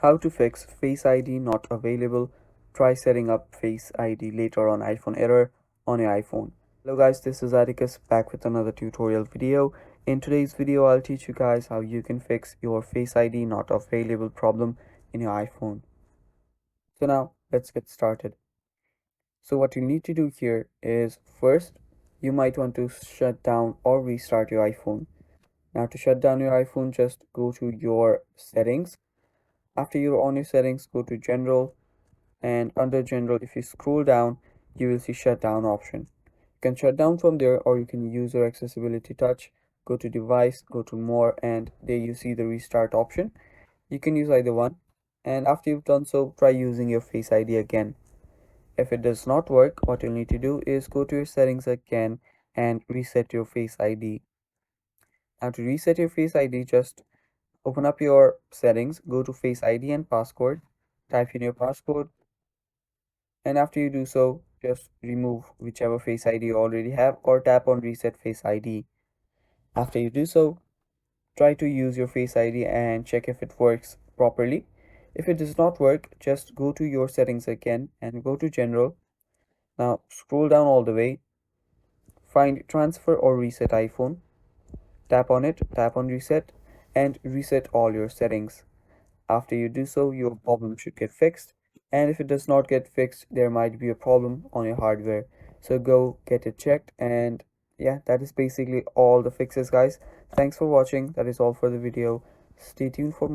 How to fix Face ID not available. Try setting up Face ID later on iPhone error on your iPhone. Hello guys, this is Atticus back with another tutorial video. In today's video, I'll teach you guys how you can fix your Face ID not available problem in your iPhone. So now let's get started. So what you need to do here is first, you might want to shut down or restart your iPhone. Now to shut down your iPhone, just go to your settings. After you're on your settings, go to general, and under general, if you scroll down, you will see shutdown option. You can shut down from there, or you can use your accessibility touch. Go to device, go to more, and there you see the restart option. You can use either one, and after you've done so, try using your Face ID again. If it does not work, what you'll need to do is go to your settings again and reset your Face ID. Now to reset your Face ID, just open up your settings, go to Face ID and passcode, type in your passcode, and after you do so, just remove whichever Face ID you already have or tap on Reset Face ID. After you do so, try to use your Face ID and check if it works properly. If it does not work, just go to your settings again and go to General. Now scroll down all the way, find Transfer or Reset iPhone, tap on it, tap on Reset, and reset all your settings. After you do so, your problem should get fixed. And if it does not get fixed, there might be a problem on your hardware. So go get it checked. And yeah, that is basically all the fixes, guys. Thanks for watching. That is all for the video. Stay tuned for more.